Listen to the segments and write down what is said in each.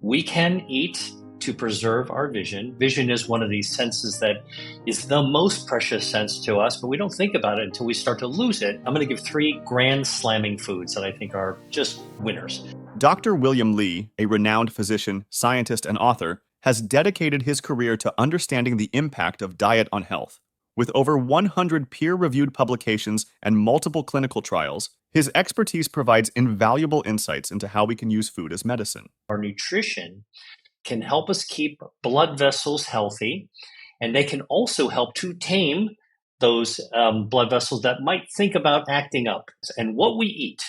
We can eat to preserve our vision. Vision is one of these senses that is the most precious sense to us, but we don't think about it until we start to lose it. I'm going to give three grand slamming foods that I think are just winners. Dr. William Li, a renowned physician, scientist, and author, has dedicated his career to understanding the impact of diet on health. With over 100 peer-reviewed publications and multiple clinical trials, his expertise provides invaluable insights into how we can use food as medicine. Our nutrition can help us keep blood vessels healthy, and they can also help to tame those blood vessels that might think about acting up. And what we eat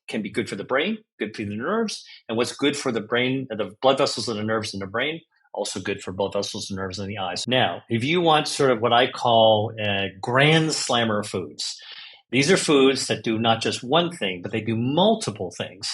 can be good for the brain, good for the nerves, and what's good for the brain, the blood vessels and the nerves in the brain, also good for blood vessels and nerves in the eyes. Now, if you want sort of what I call grand slammer foods, these are foods that do not just one thing, but they do multiple things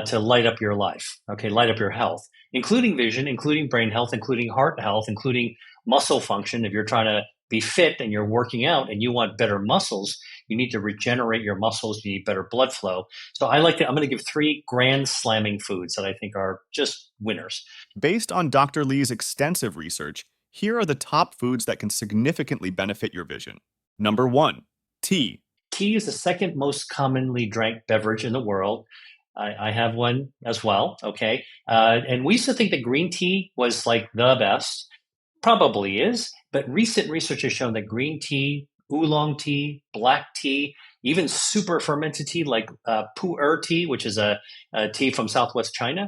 to light up your life, okay, light up your health, including vision, including brain health, including heart health, including muscle function. If you're trying to be fit and you're working out and you want better muscles, you need to regenerate your muscles. You need better blood flow. So I'm going to give three grand slamming foods that I think are just winners. Based on Dr. Li's extensive research, here are the top foods that can significantly benefit your vision. Number 1, tea. Tea is the second most commonly drank beverage in the world. I have one as well, okay? And we used to think that green tea was like the best. Probably is, but recent research has shown that green tea, oolong tea, black tea, even super fermented tea like pu'er tea, which is a tea from southwest China,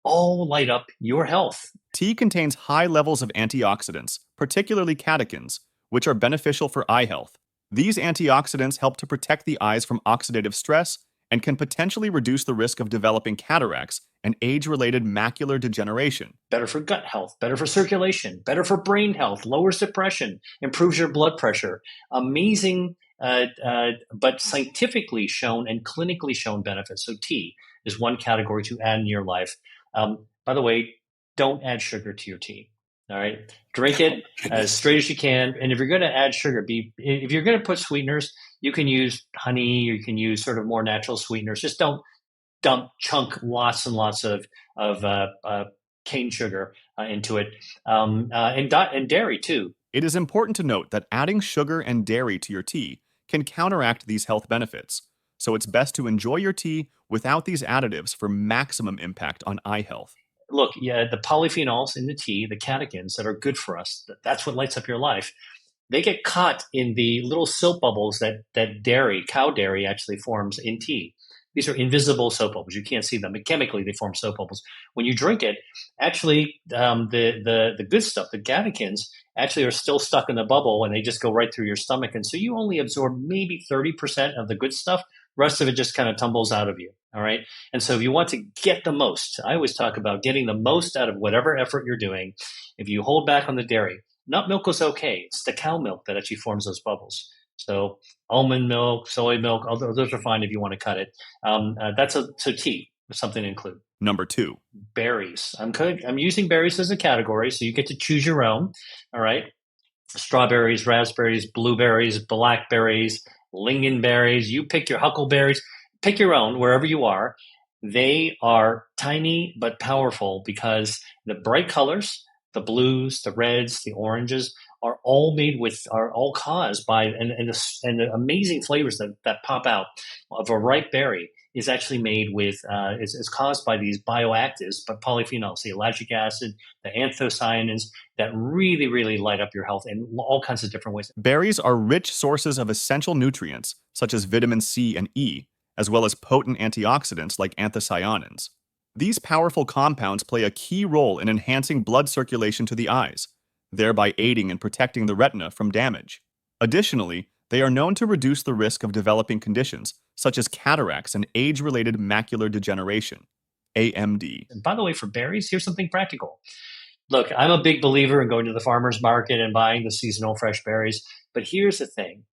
all light up your health. Tea contains high levels of antioxidants, particularly catechins, which are beneficial for eye health. These antioxidants help to protect the eyes from oxidative stress and can potentially reduce the risk of developing cataracts and age-related macular degeneration. Better for gut health, better for circulation, better for brain health, lowers depression, improves your blood pressure. Amazing, but scientifically shown and clinically shown benefits. So tea is one category to add in your life. By the way, don't add sugar to your tea. All right, drink it as straight as you can. And if you're going to add sugar, if you're going to put sweeteners, you can use honey, or you can use sort of more natural sweeteners. Just don't chunk lots and lots of cane sugar into it, and dairy too. It is important to note that adding sugar and dairy to your tea can counteract these health benefits, so it's best to enjoy your tea without these additives for maximum impact on eye health. Look, yeah, the polyphenols in the tea, the catechins that are good for us, that's what lights up your life. They get caught in the little soap bubbles that cow dairy actually forms in tea. These are invisible soap bubbles. You can't see them, but chemically they form soap bubbles. When you drink it, actually the good stuff, the catechins, actually are still stuck in the bubble and they just go right through your stomach. And so you only absorb maybe 30% of the good stuff. Rest of it just kind of tumbles out of you. All right. And so if you want to get the most, I always talk about getting the most out of whatever effort you're doing. If you hold back on the dairy, nut milk is okay. It's the cow milk that actually forms those bubbles. So almond milk, soy milk, those are fine if you want to cut it. So tea is something to include. Number 2, berries. I'm using berries as a category, so you get to choose your own. All right. Strawberries, raspberries, blueberries, blackberries, lingonberries. You pick your huckleberries. Pick your own wherever you are. They are tiny but powerful because the bright colors, the blues, the reds, the oranges, are all caused by and the amazing flavors that pop out of a ripe berry is actually made with is caused by these bioactives, but polyphenols, the ellagic acid, the anthocyanins that really, really light up your health in all kinds of different ways. Berries are rich sources of essential nutrients such as vitamin C and E, as well as potent antioxidants like anthocyanins. These powerful compounds play a key role in enhancing blood circulation to the eyes, thereby aiding in protecting the retina from damage. Additionally, they are known to reduce the risk of developing conditions such as cataracts and age-related macular degeneration, AMD. And by the way, for berries, here's something practical. Look, I'm a big believer in going to the farmer's market and buying the seasonal fresh berries, but here's the thing.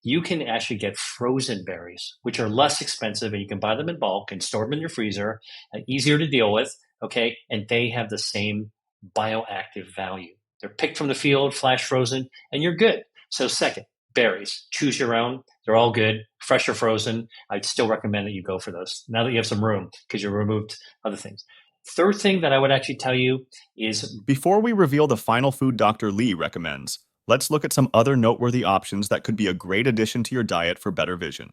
You can actually get frozen berries, which are less expensive, and you can buy them in bulk and store them in your freezer, easier to deal with, okay? And they have the same bioactive value. They're picked from the field, flash frozen, and you're good. So second, berries. Choose your own. They're all good, fresh or frozen. I'd still recommend that you go for those now that you have some room because you removed other things. Third thing that I would actually tell you is Before we reveal the final food Dr. Lee recommends, let's look at some other noteworthy options that could be a great addition to your diet for better vision.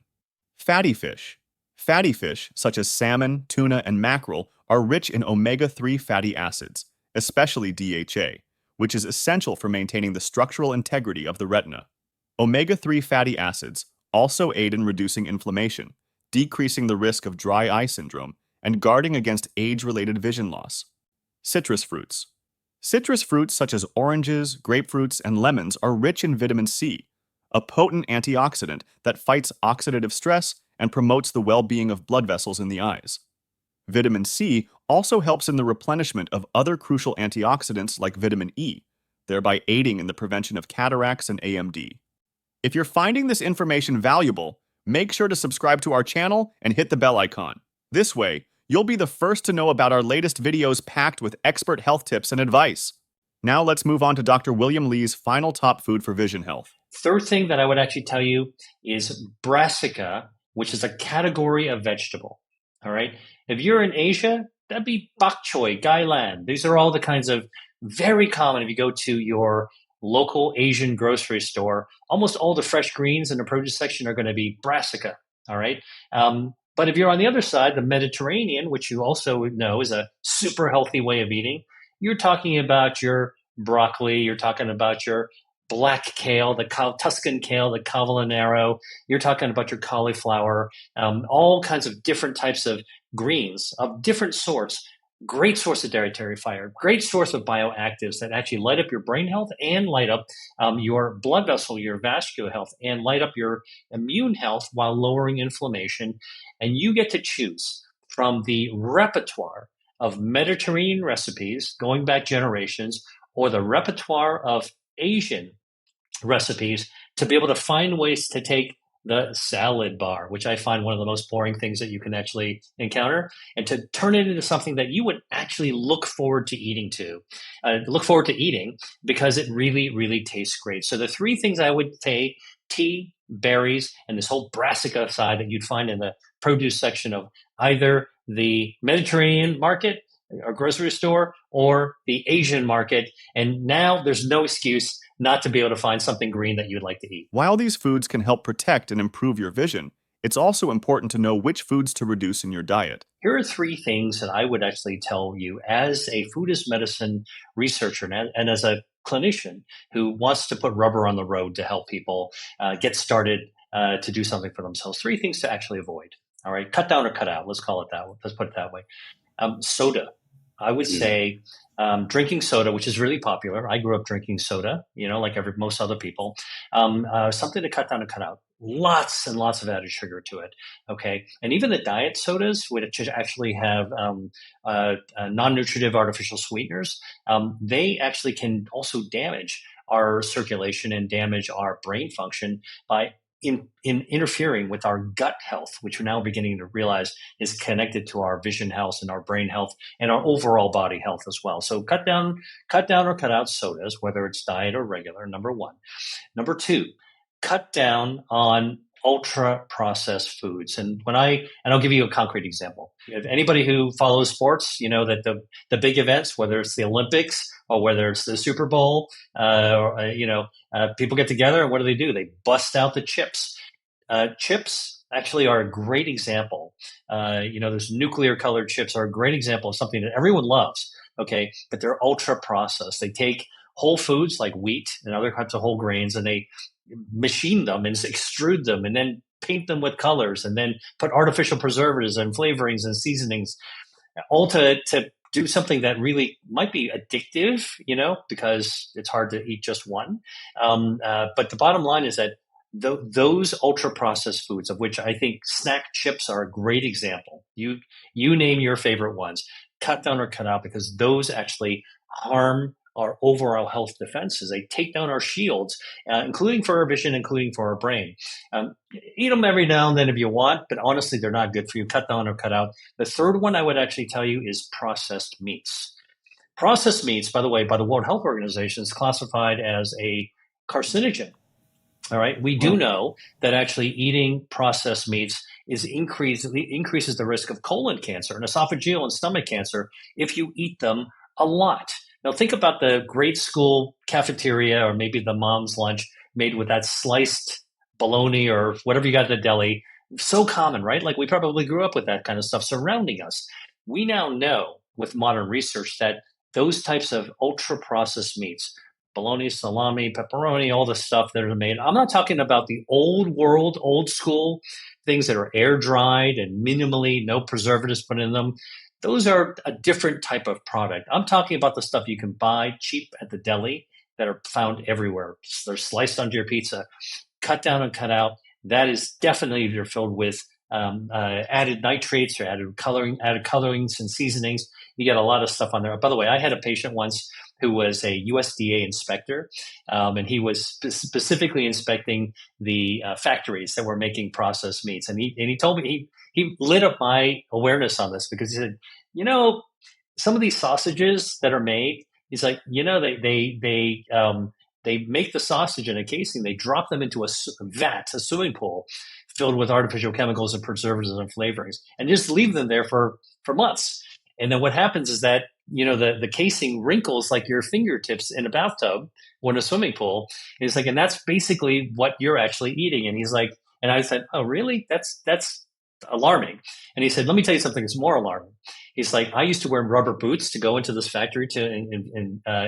Fatty fish. Fatty fish, such as salmon, tuna, and mackerel, are rich in omega-3 fatty acids, especially DHA, which is essential for maintaining the structural integrity of the retina. Omega-3 fatty acids also aid in reducing inflammation, decreasing the risk of dry eye syndrome, and guarding against age-related vision loss. Citrus fruits. Citrus fruits such as oranges, grapefruits, and lemons are rich in vitamin C, a potent antioxidant that fights oxidative stress and promotes the well-being of blood vessels in the eyes. Vitamin C also helps in the replenishment of other crucial antioxidants like vitamin E, thereby aiding in the prevention of cataracts and AMD. If you're finding this information valuable, make sure to subscribe to our channel and hit the bell icon. This way, you'll be the first to know about our latest videos packed with expert health tips and advice. Now let's move on to Dr. William Lee's final top food for vision health. third thing that I would actually tell you is brassica, which is a category of vegetable. All right. If you're in Asia, that'd be bok choy, gailan. These are all the kinds of very common. If you go to your local Asian grocery store, almost all the fresh greens in the produce section are going to be brassica. All right. But if you're on the other side, the Mediterranean, which you also know is a super healthy way of eating, you're talking about your broccoli, you're talking about your black kale, the Tuscan kale, the cavallonero, you're talking about your cauliflower, all kinds of different types of greens of different sorts. Great source of dietary fiber, great source of bioactives that actually light up your brain health and light up your blood vessel, your vascular health, and light up your immune health while lowering inflammation. And you get to choose from the repertoire of Mediterranean recipes going back generations or the repertoire of Asian recipes to be able to find ways to take the salad bar, which I find one of the most boring things that you can actually encounter, and to turn it into something that you would actually look forward to eating because it really, really tastes great. So the three things I would say: tea, berries, and this whole brassica side that you'd find in the produce section of either the Mediterranean market or grocery store or the Asian market. And now there's no excuse not to be able to find something green that you'd like to eat. While these foods can help protect and improve your vision, it's also important to know which foods to reduce in your diet. Here are three things that I would actually tell you as a food as medicine researcher and as a clinician who wants to put rubber on the road to help people get started to do something for themselves. Three things to actually avoid. All right, cut down or cut out. Let's call it that. Let's put it that way. Soda. I would say drinking soda, which is really popular. I grew up drinking soda, like most other people. Something to cut down and cut out. Lots and lots of added sugar to it. Okay, and even the diet sodas, which actually have non-nutritive artificial sweeteners, they actually can also damage our circulation and damage our brain function by in interfering with our gut health, which we're now beginning to realize is connected to our vision health and our brain health and our overall body health as well. So cut down or cut out sodas, whether it's diet or regular, number one. Number two, cut down on ultra processed foods. And I'll give you a concrete example. If anybody who follows sports, that the big events, whether it's the Olympics or whether it's the Super Bowl, people get together and what do? They bust out the chips. Chips actually are a great example. Those nuclear colored chips are a great example of something that everyone loves. Okay, but they're ultra processed. They take whole foods like wheat and other types of whole grains, and they machine them and extrude them and then paint them with colors and then put artificial preservatives and flavorings and seasonings, all to do something that really might be addictive, because it's hard to eat just one. But the bottom line is that those ultra processed foods, of which I think snack chips are a great example. You name your favorite ones, cut down or cut out, because those actually harm our overall health defenses. They take down our shields, including for our vision, including for our brain. Eat them every now and then if you want, but honestly, they're not good for you. Cut down or cut out. The third one I would actually tell you is processed meats. Processed meats, by the way, by the World Health Organization, is classified as a carcinogen. All right. We do know that actually eating processed meats increases the risk of colon cancer and esophageal and stomach cancer if you eat them a lot. Now think about the grade school cafeteria or maybe the mom's lunch made with that sliced bologna or whatever you got at the deli. So common, right? Like we probably grew up with that kind of stuff surrounding us. We now know with modern research that those types of ultra processed meats, bologna, salami, pepperoni, all the stuff that are made. I'm not talking about the old world, old school things that are air dried and minimally no preservatives put in them. Those are a different type of product. I'm talking about the stuff you can buy cheap at the deli that are found everywhere. They're sliced onto your pizza, cut down and cut out. That is definitely either filled with added nitrates or added colorings and seasonings. You get a lot of stuff on there. By the way, I had a patient once who was a USDA inspector, and he was specifically inspecting the factories that were making processed meats. And he told me he lit up my awareness on this because he said, some of these sausages that are made, he's like, they make the sausage in a casing, they drop them into a swimming pool filled with artificial chemicals and preservatives and flavorings, and just leave them there for months. And then what happens is that, the casing wrinkles like your fingertips in a bathtub or in a swimming pool. And it's like, and that's basically what you're actually eating. And he's like, and I said, oh, really? That's alarming. And he said, let me tell you something that's more alarming. He's like, I used to wear rubber boots to go into this factory to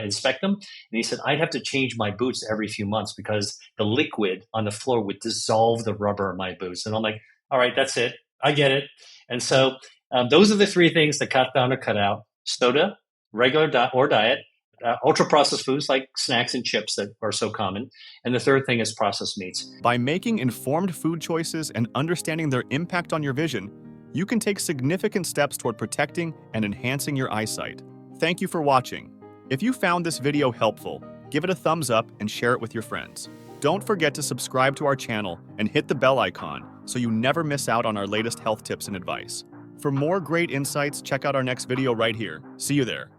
inspect them. And he said, I'd have to change my boots every few months because the liquid on the floor would dissolve the rubber in my boots. And I'm like, all right, that's it. I get it. And so those are the three things that cut down or cut out: soda, regular diet, ultra-processed foods like snacks and chips that are so common. And the third thing is processed meats. By making informed food choices and understanding their impact on your vision, you can take significant steps toward protecting and enhancing your eyesight. Thank you for watching. If you found this video helpful, give it a thumbs up and share it with your friends. Don't forget to subscribe to our channel and hit the bell icon so you never miss out on our latest health tips and advice. For more great insights, check out our next video right here. See you there.